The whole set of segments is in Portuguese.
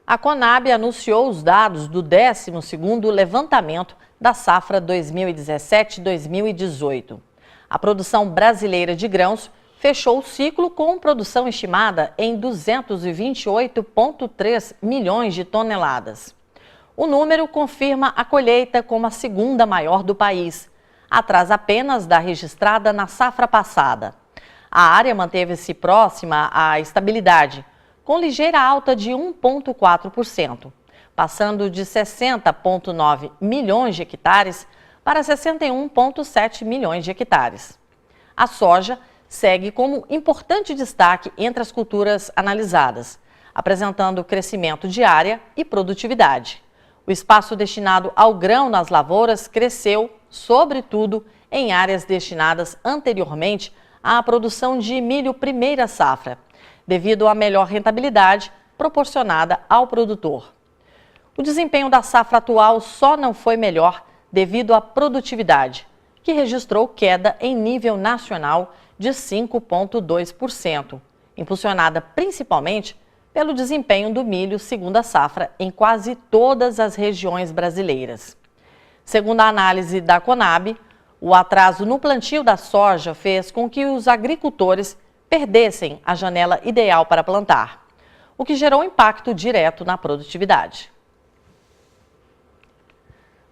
A Conab anunciou os dados do 12º levantamento da safra 2017-2018. A produção brasileira de grãos fechou o ciclo com produção estimada em 228,3 milhões de toneladas. O número confirma a colheita como a segunda maior do país, atrás apenas da registrada na safra passada. A área manteve-se próxima à estabilidade, com ligeira alta de 1,4%, passando de 60,9 milhões de hectares para 61,7 milhões de hectares. A soja segue como importante destaque entre as culturas analisadas, apresentando crescimento de área e produtividade. O espaço destinado ao grão nas lavouras cresceu, sobretudo, em áreas destinadas anteriormente à produção de milho primeira safra, devido à melhor rentabilidade proporcionada ao produtor. O desempenho da safra atual só não foi melhor devido à produtividade, que registrou queda em nível nacional de 5,2%, impulsionada principalmente pelo desempenho do milho segunda safra em quase todas as regiões brasileiras. Segundo a análise da Conab, o atraso no plantio da soja fez com que os agricultores perdessem a janela ideal para plantar, o que gerou impacto direto na produtividade.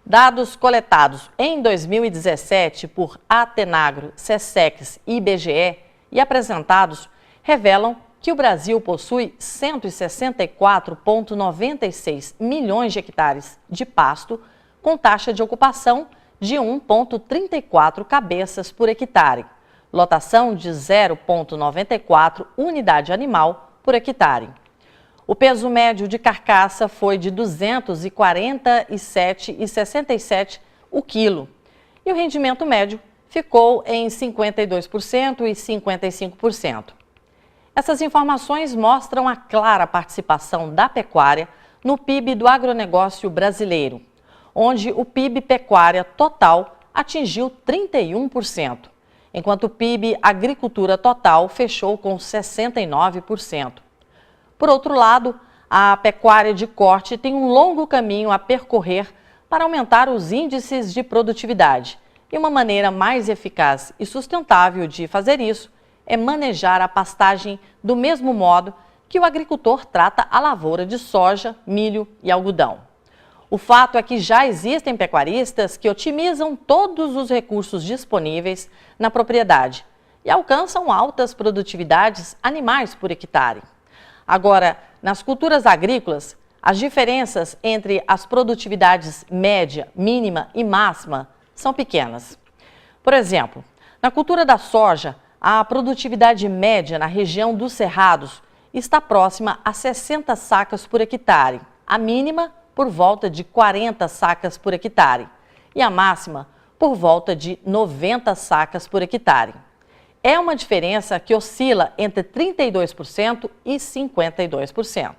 Dados coletados em 2017 por Atenagro, Secex e IBGE e apresentados revelam que o Brasil possui 164,96 milhões de hectares de pasto, com taxa de ocupação de 1,34 cabeças por hectare, lotação de 0,94 unidade animal por hectare. O peso médio de carcaça foi de 247,67 o quilo e o rendimento médio ficou em 52% e 55%. Essas informações mostram a clara participação da pecuária no PIB do agronegócio brasileiro, onde o PIB pecuária total atingiu 31%. Enquanto o PIB agricultura total fechou com 69%. Por outro lado, a pecuária de corte tem um longo caminho a percorrer para aumentar os índices de produtividade. E uma maneira mais eficaz e sustentável de fazer isso é manejar a pastagem do mesmo modo que o agricultor trata a lavoura de soja, milho e algodão. O fato é que já existem pecuaristas que otimizam todos os recursos disponíveis na propriedade e alcançam altas produtividades animais por hectare. Agora, nas culturas agrícolas, as diferenças entre as produtividades média, mínima e máxima são pequenas. Por exemplo, na cultura da soja, a produtividade média na região dos Cerrados está próxima a 60 sacas por hectare, a mínima por volta de 40 sacas por hectare e a máxima por volta de 90 sacas por hectare. É uma diferença que oscila entre 32% e 52%.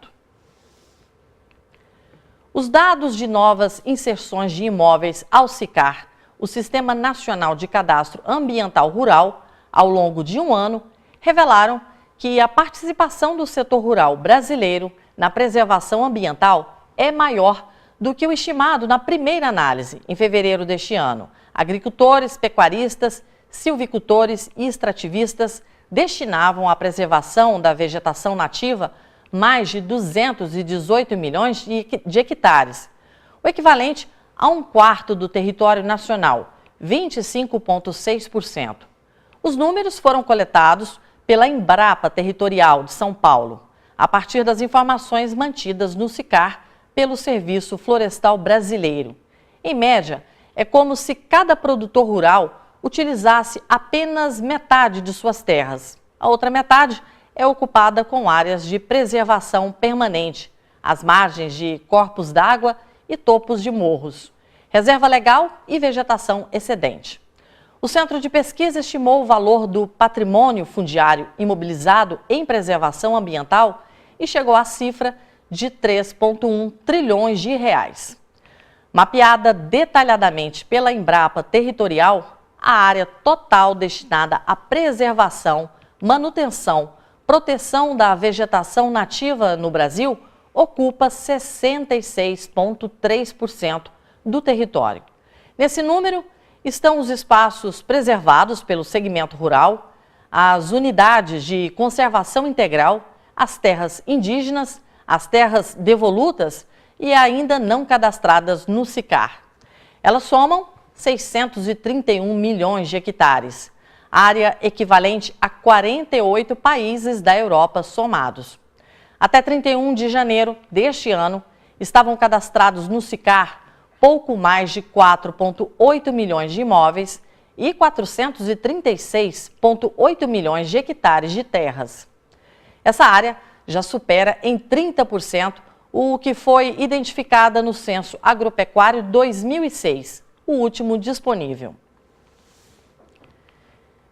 Os dados de novas inserções de imóveis ao SICAR, o Sistema Nacional de Cadastro Ambiental Rural, ao longo de um ano, revelaram que a participação do setor rural brasileiro na preservação ambiental é maior do que o estimado na primeira análise, em fevereiro deste ano. Agricultores, pecuaristas, silvicultores e extrativistas destinavam à preservação da vegetação nativa mais de 218 milhões de hectares, o equivalente a 1/4 do território nacional, 25,6%. Os números foram coletados pela Embrapa Territorial de São Paulo, a partir das informações mantidas no SICAR pelo Serviço Florestal Brasileiro. Em média, é como se cada produtor rural utilizasse apenas metade de suas terras. A outra metade é ocupada com áreas de preservação permanente, às margens de corpos d'água e topos de morros, reserva legal e vegetação excedente. O Centro de Pesquisa estimou o valor do patrimônio fundiário imobilizado em preservação ambiental e chegou à cifra de 3,1 trilhões de reais. Mapeada detalhadamente pela Embrapa Territorial, a área total destinada à preservação, manutenção, proteção da vegetação nativa no Brasil ocupa 66,3% do território. Nesse número estão os espaços preservados pelo segmento rural, as unidades de conservação integral, as terras indígenas, as terras devolutas e ainda não cadastradas no SICAR. Elas somam 631 milhões de hectares, área equivalente a 48 países da Europa somados. Até 31 de janeiro deste ano, estavam cadastrados no SICAR pouco mais de 4,8 milhões de imóveis e 436,8 milhões de hectares de terras. Essa área já supera em 30% o que foi identificada no Censo Agropecuário 2006, o último disponível.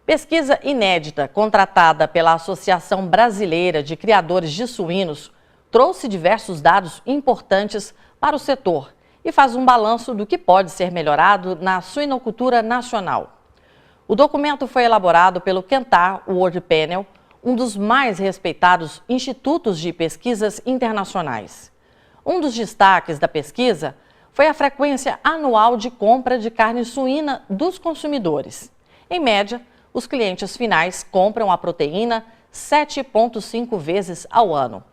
Pesquisa inédita contratada pela Associação Brasileira de Criadores de Suínos trouxe diversos dados importantes para o setor e faz um balanço do que pode ser melhorado na suinocultura nacional. O documento foi elaborado pelo Kantar World Panel, um dos mais respeitados institutos de pesquisas internacionais. Um dos destaques da pesquisa foi a frequência anual de compra de carne suína dos consumidores. Em média, os clientes finais compram a proteína 7,5 vezes ao ano.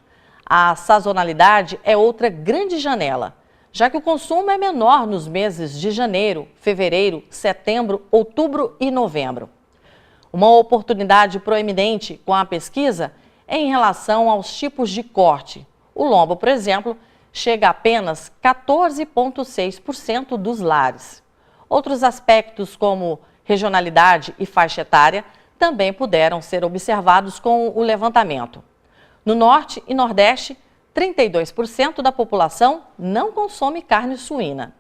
A sazonalidade é outra grande janela, já que o consumo é menor nos meses de janeiro, fevereiro, setembro, outubro e novembro. Uma oportunidade proeminente com a pesquisa é em relação aos tipos de corte. O lombo, por exemplo, chega a apenas 14,6% dos lares. Outros aspectos, como regionalidade e faixa etária, também puderam ser observados com o levantamento. No Norte e Nordeste, 32% da população não consome carne suína.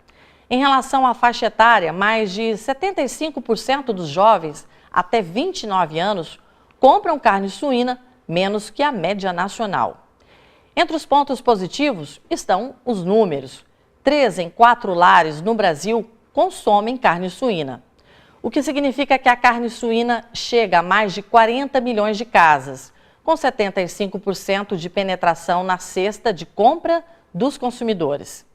Em relação à faixa etária, mais de 75% dos jovens até 29 anos compram carne suína, menos que a média nacional. Entre os pontos positivos estão os números. 3 em 4 lares no Brasil consomem carne suína, o que significa que a carne suína chega a mais de 40 milhões de casas, com 75% de penetração na cesta de compra dos consumidores.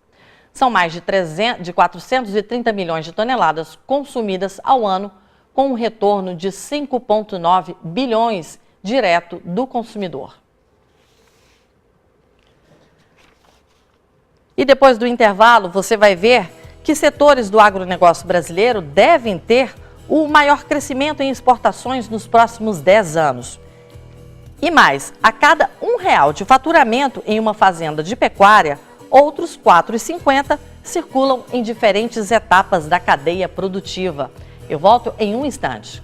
São mais de 430 milhões de toneladas consumidas ao ano, com um retorno de 5,9 bilhões direto do consumidor. E depois do intervalo, você vai ver que setores do agronegócio brasileiro devem ter o maior crescimento em exportações nos próximos 10 anos. E mais, a cada R$1 de faturamento em uma fazenda de pecuária, outros R$ 4,50 circulam em diferentes etapas da cadeia produtiva. Eu volto em um instante.